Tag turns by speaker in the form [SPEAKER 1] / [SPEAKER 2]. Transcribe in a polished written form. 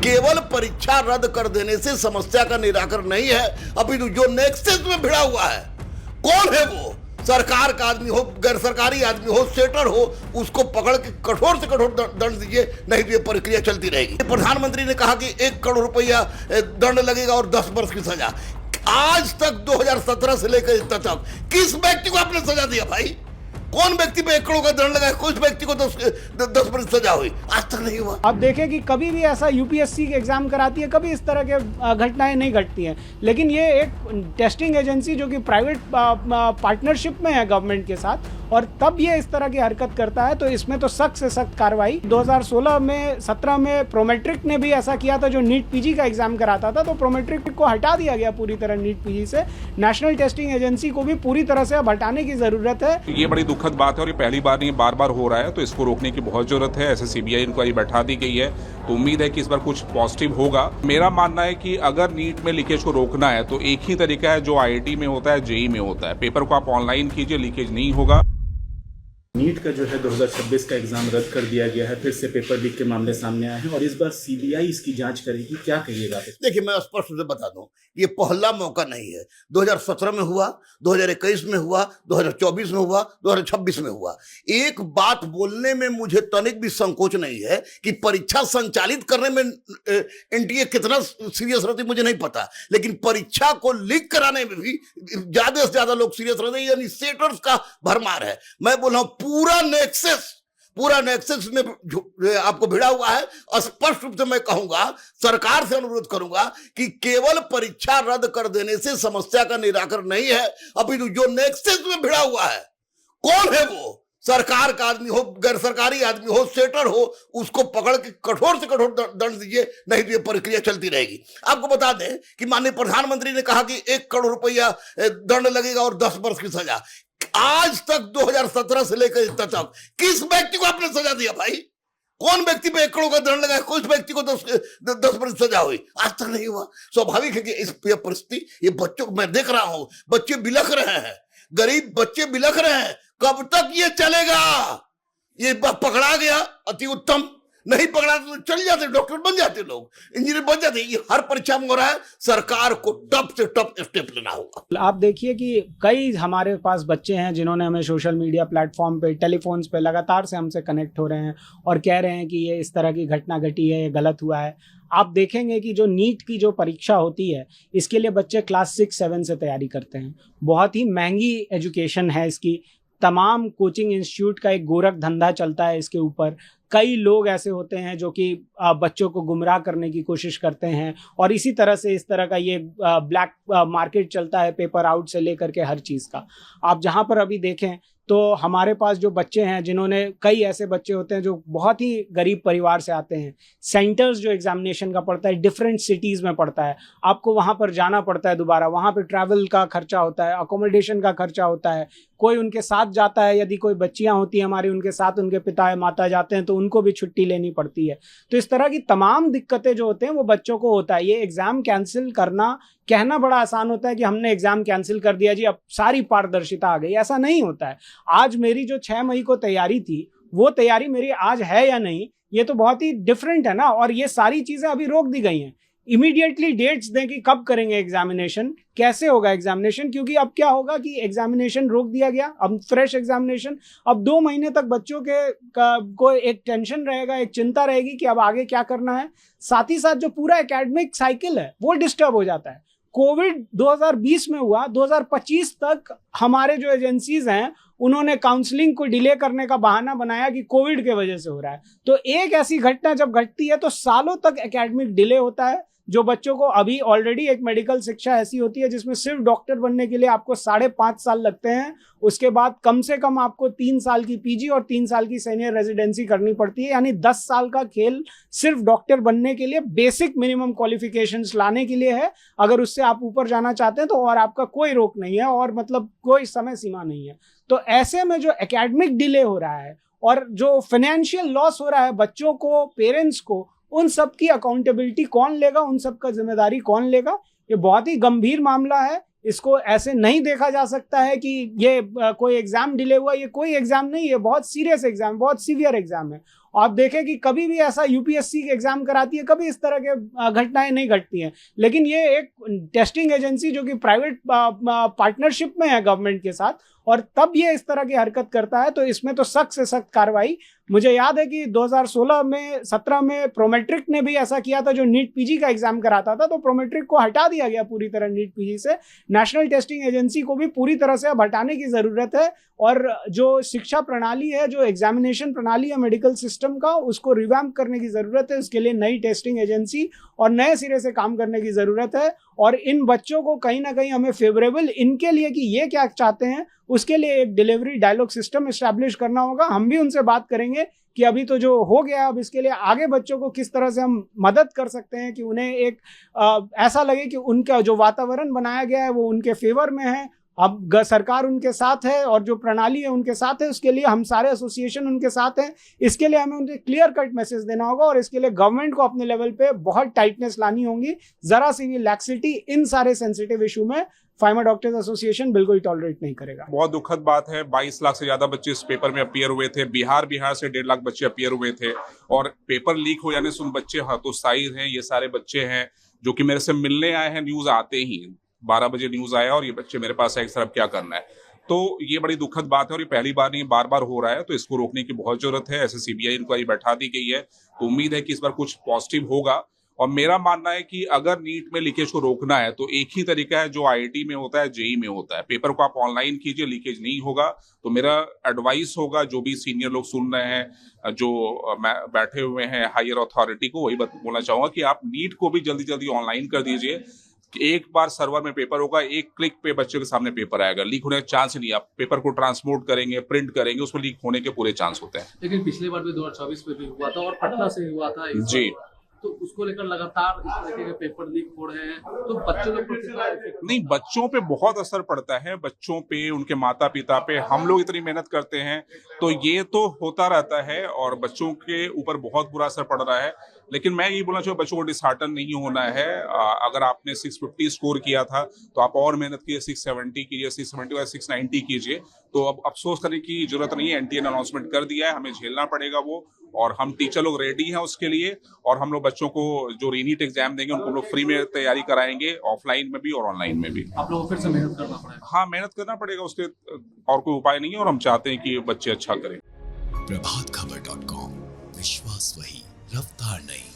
[SPEAKER 1] केवल परीक्षा रद्द कर देने से समस्या का निराकरण नहीं है, अपितु जो नेक्सस में भिड़ा हुआ है, कौन है वो? सरकार का आदमी हो, गैर सरकारी आदमी हो, सेटर हो, उसको पकड़ के कठोर से कठोर दंड दीजिए, नहीं तो ये प्रक्रिया चलती रहेगी। प्रधानमंत्री ने कहा कि 1 करोड़ रुपया दंड लगेगा और 10 वर्ष की सजा। आज तक 2017 से लेकर इतना तक किस व्यक्ति को आपने सजा दिया भाई? कौन व्यक्ति पे 1 करोड़ का दंड लगा? कुछ व्यक्ति को 10 वर्ष सजा हुई, आज तक नहीं हुआ।
[SPEAKER 2] आप देखें कि कभी भी ऐसा यूपीएससी के एग्जाम कराती है, कभी इस तरह के घटनाएं नहीं घटती हैं। लेकिन ये एक टेस्टिंग एजेंसी जो कि प्राइवेट पार्टनरशिप में है गवर्नमेंट के साथ, और तब ये इस तरह की हरकत करता है, तो इसमें तो सख्त से सख्त कार्रवाई। 2016 में 17 में प्रोमेट्रिक ने भी ऐसा किया था, जो नीट पीजी का एग्जाम कराता था, तो प्रोमेट्रिक को हटा दिया गया पूरी तरह नीट पीजी से। नेशनल टेस्टिंग एजेंसी को भी पूरी तरह से अब हटाने की जरूरत है।
[SPEAKER 3] ये बड़ी दुखद बात है और ये पहली बार नहीं, बार बार हो रहा है, तो इसको रोकने की बहुत जरूरत है। ऐसे सीबीआई इंक्वायरी बैठा दी गई है, तो उम्मीद है कि इस बार कुछ पॉजिटिव होगा। मेरा मानना है कि अगर नीट में लीकेज को रोकना है तो एक ही तरीका है जो आईआईटी में होता है, जेईई में होता है। पेपर को आप ऑनलाइन कीजिए, लीकेज नहीं होगा।
[SPEAKER 4] नीट का जो है 2026 का एग्जाम रद्द कर दिया गया है, फिर से पेपर लीक के मामले सामने आए हैं और इस बार सीबीआई इसकी जांच करेगी, क्या कहिएगा?
[SPEAKER 1] देखिए, मैं स्पष्ट रूप से बता दूं, ये पहला मौका नहीं है। 2017 में हुआ, 2021 में हुआ, 2024 में हुआ, 2026 में हुआ। एक बात बोलने में मुझे तनिक भी संकोच नहीं है कि परीक्षा संचालित करने में एनटीए कितना सीरियस रहती मुझे नहीं पता, लेकिन परीक्षा को लीक कराने में भी ज्यादा से ज्यादा लोग सीरियस रहते हैं, यानी सेटर्स का भरमार है। मैं बोल रहा हूं पूरा नेक्सस में आपको भिड़ा हुआ है। स्पष्ट रूप से मैं कहूंगा, सरकार से अनुरोध करूंगा कि केवल परीक्षा रद्द कर देने से समस्या का निराकरण नहीं है, अपितु जो नेक्सस में भिड़ा हुआ है, कौन है वो? सरकार का आदमी हो, गैर सरकारी आदमी हो, सेटर हो, उसको पकड़ के कठोर से कठोर दंड दीजिए, नहीं तो ये प्रक्रिया चलती रहेगी। आपको बता दें कि माननीय प्रधानमंत्री ने कहा कि 1 करोड़ रुपया दंड लगेगा और 10 वर्ष की सजा। आज तक 2017 से लेकर इतना तक किस व्यक्ति को आपने सजा दिया भाई? कौन व्यक्ति पे 1 करोड़ का दंड लगा? कुछ व्यक्ति को 10 वर्ष सजा हुई, आज तक नहीं हुआ। स्वाभाविक है कि इस परिस्थिति, ये बच्चों को मैं देख रहा हूं, बच्चे बिलख रहे हैं, गरीब बच्चे बिलख रहे हैं। कब तक ये चलेगा? ये पकड़ा गया अति उत्तम, नहीं पकड़ा तो चल जाते, डॉक्टर बन जाते, लोग इंजीनियर बन जाते। ये हर परीक्षा में हो रहा है। सरकार को टफ से टफ स्टेप लेना होगा।
[SPEAKER 2] आप देखिए कि कई हमारे पास बच्चे हैं जिन्होंने हमें सोशल मीडिया प्लेटफॉर्म पे, टेलीफोन्स पे लगातार से हमसे कनेक्ट हो रहे हैं और कह रहे हैं कि ये इस तरह की घटना घटी है, ये गलत हुआ है। आप देखेंगे कि जो नीट की जो परीक्षा होती है, इसके लिए बच्चे क्लास 6-7 से तैयारी करते हैं। बहुत ही महंगी एजुकेशन है इसकी। तमाम कोचिंग इंस्टीट्यूट का एक गोरख धंधा चलता है इसके ऊपर। कई लोग ऐसे होते हैं जो कि बच्चों को गुमराह करने की कोशिश करते हैं, और इसी तरह से इस तरह का ये ब्लैक मार्केट चलता है, पेपर आउट से लेकर के हर चीज़ का। आप जहाँ पर अभी देखें तो हमारे पास जो बच्चे हैं, जिन्होंने, कई ऐसे बच्चे होते हैं जो बहुत ही गरीब परिवार से आते हैं। सेंटर्स जो एग्जामिनेशन का पड़ता है डिफरेंट सिटीज़ में पड़ता है, आपको वहाँ पर जाना पड़ता है दोबारा, वहाँ पर ट्रैवल का खर्चा होता है, अकोमोडेशन का खर्चा होता है। कोई उनके साथ जाता है, यदि कोई बच्चियाँ होती हैं हमारी, उनके साथ उनके पिता या माता जाते हैं तो उनको भी छुट्टी लेनी पड़ती है। तो इस तरह की तमाम दिक्कतें जो होते हैं वो बच्चों को होता है। ये एग्ज़ाम कैंसिल करना, कहना बड़ा आसान होता है कि हमने एग्ज़ाम कैंसिल कर दिया जी, अब सारी पारदर्शिता आ गई। ऐसा नहीं होता है। आज मेरी जो 6 मई को तैयारी थी, वो तैयारी मेरी आज है या नहीं, ये तो बहुत ही डिफरेंट है ना। और ये सारी चीज़ें अभी रोक दी गई हैं। इमीडिएटली डेट्स दें कि कब करेंगे एग्जामिनेशन, कैसे होगा एग्जामिनेशन, क्योंकि अब क्या होगा कि एग्जामिनेशन रोक दिया गया, अब फ्रेश एग्जामिनेशन। अब 2 महीने तक बच्चों को एक टेंशन रहेगा, एक चिंता रहेगी कि अब आगे क्या करना है। साथ ही साथ जो पूरा एकेडमिक साइकिल है वो डिस्टर्ब हो जाता है। कोविड 2020 में हुआ, 2025 तक हमारे जो एजेंसीज हैं उन्होंने काउंसलिंग को डिले करने का बहाना बनाया कि कोविड के वजह से हो रहा है। तो एक ऐसी घटना जब घटती है तो सालों तक एकेडमिक डिले होता है। जो बच्चों को, अभी ऑलरेडी एक मेडिकल शिक्षा ऐसी होती है जिसमें सिर्फ डॉक्टर बनने के लिए आपको 5.5 साल लगते हैं। उसके बाद कम से कम आपको 3 साल की पीजी और 3 साल की सीनियर रेजिडेंसी करनी पड़ती है। यानी 10 साल का खेल सिर्फ डॉक्टर बनने के लिए, बेसिक मिनिमम क्वालिफिकेशंस लाने के लिए है। अगर उससे आप ऊपर जाना चाहते हैं तो और आपका कोई रोक नहीं है, और मतलब कोई समय सीमा नहीं है। तो ऐसे में जो एकेडमिक डिले हो रहा है और जो फाइनेंशियल लॉस हो रहा है बच्चों को, पेरेंट्स को, उन सब की अकाउंटेबिलिटी कौन लेगा, उन सब का जिम्मेदारी कौन लेगा? ये बहुत ही गंभीर मामला है। इसको ऐसे नहीं देखा जा सकता है कि ये कोई एग्जाम डिले हुआ। ये कोई एग्जाम नहीं, ये बहुत सीरियस एग्जाम, बहुत सीवियर एग्जाम है। आप देखें कि कभी भी ऐसा यूपीएससी एग्जाम कराती है, कभी इस तरह के घटनाएं नहीं घटती हैं। लेकिन ये एक टेस्टिंग एजेंसी जो कि प्राइवेट पार्टनरशिप में है गवर्नमेंट के साथ, और तब ये इस तरह की हरकत करता है, तो इसमें तो सख्त से सख्त कार्रवाई। मुझे याद है कि 2017 में प्रोमेट्रिक ने भी ऐसा किया था, जो नीट पीजी का एग्जाम कराता था, तो प्रोमेट्रिक को हटा दिया गया पूरी तरह नीट पीजी से। नेशनल टेस्टिंग एजेंसी को भी पूरी तरह से अब हटाने की जरूरत है, और जो शिक्षा प्रणाली है, जो एग्जामिनेशन प्रणाली है मेडिकल सिस्टम का, उसको रिवैम्प करने की जरूरत है। उसके लिए नई टेस्टिंग एजेंसी और नए सिरे से काम करने की जरूरत है। और इन बच्चों को कहीं ना कहीं हमें फेवरेबल इनके लिए कि ये क्या चाहते हैं, उसके लिए एक डिलीवरी डायलॉग सिस्टम इस्टेब्लिश करना होगा। हम भी उनसे बात करेंगे कि अभी तो जो हो गया, अब इसके लिए आगे बच्चों को किस तरह से हम मदद कर सकते हैं कि उन्हें एक ऐसा लगे कि उनका जो वातावरण बनाया गया है वो उनके फेवर में है। अब सरकार उनके साथ है और जो प्रणाली है उनके साथ है, उसके लिए हम सारे एसोसिएशन उनके साथ हैं। इसके लिए हमें उन्हें क्लियर कट मैसेज देना होगा, और इसके लिए गवर्नमेंट को अपने लेवल पे बहुत टाइटनेस लानी होगी। जरा सी भी लैक्सिटी इन सारे सेंसिटिव इशू में फार्मा डॉक्टर्स एसोसिएशन बिल्कुल टॉलरेट नहीं करेगा।
[SPEAKER 3] बहुत दुखद बात है, 22 लाख से ज्यादा बच्चे इस पेपर में अपीयर हुए थे। बिहार से 1.5 लाख बच्चे अपीयर हुए थे, और पेपर लीक हो जाने से उन बच्चे हतोत्साहित हैं। ये सारे बच्चे हैं जो कि मेरे से मिलने आए हैं, न्यूज आते ही 12 बजे न्यूज आया और ये बच्चे मेरे पास आए, सर अब क्या करना है। तो ये बड़ी दुखद बात है, और ये पहली बार नहीं, बार बार हो रहा है, तो इसको रोकने की बहुत जरूरत है। ऐसे सीबीआई इंक्वायरी बैठा दी गई है, तो उम्मीद है कि इस बार कुछ पॉजिटिव होगा। और मेरा मानना है कि अगर नीट में लीकेज को रोकना है तो एक ही तरीका है जो आईआईटी में होता है, जेई में होता है। पेपर को आप ऑनलाइन कीजिए, लीकेज नहीं होगा। तो मेरा एडवाइस होगा, जो भी सीनियर लोग सुन रहे हैं, जो बैठे हुए हैं हायर अथॉरिटी को, वही बोलना चाहूंगा कि आप नीट को भी जल्दी जल्दी ऑनलाइन कर दीजिए। एक बार सर्वर में पेपर होगा, एक क्लिक पे बच्चे के सामने पेपर आएगा। लीक होने का चांस ही नहीं। आप पेपर को ट्रांसपोर्ट करेंगे, प्रिंट करेंगे, उसमें लीक होने के पूरे चांस होते हैं।
[SPEAKER 5] लेकिन पिछले बार भी 2024 में भी हुआ था, और पटना से हुआ था
[SPEAKER 3] जी।
[SPEAKER 5] तो उसको लेकर लगातार इस तरीके के पेपर लीक हो रहे हैं, तो बच्चों लोग पर कितना इफेक्ट?
[SPEAKER 3] नहीं, बच्चों पे बहुत असर पड़ता है, बच्चों पे, उनके माता पिता पे। हम लोग इतनी मेहनत करते हैं तो ये तो होता रहता है, और बच्चों के ऊपर बहुत बुरा असर पड़ रहा है। लेकिन मैं ये बोलना चाहूँ, बच्चों को डिसहार्टन नहीं होना है। अगर आपने 650 स्कोर किया था तो आप और मेहनत कीजिए, 670 कीजिए, 670 या 690 कीजिए। तो अब अफसोस करने की जरूरत नहीं है, एनटीए ने अनाउंसमेंट कर दिया है, हमें झेलना पड़ेगा वो, और हम टीचर लोग रेडी हैं उसके लिए। और हम लोग बच्चों को जो रीनीट एग्जाम देंगे उनको हम लोग फ्री में तैयारी कराएंगे, ऑफलाइन में भी और ऑनलाइन में भी।
[SPEAKER 5] आप लोगों को फिर से मेहनत करना पड़ेगा।
[SPEAKER 3] हाँ, मेहनत करना पड़ेगा, उसके और कोई उपाय नहीं है, और हम चाहते हैं कि बच्चे अच्छा करें।
[SPEAKER 6] प्रभातखबर.com, विश्वास वही, रफ्तार नहीं।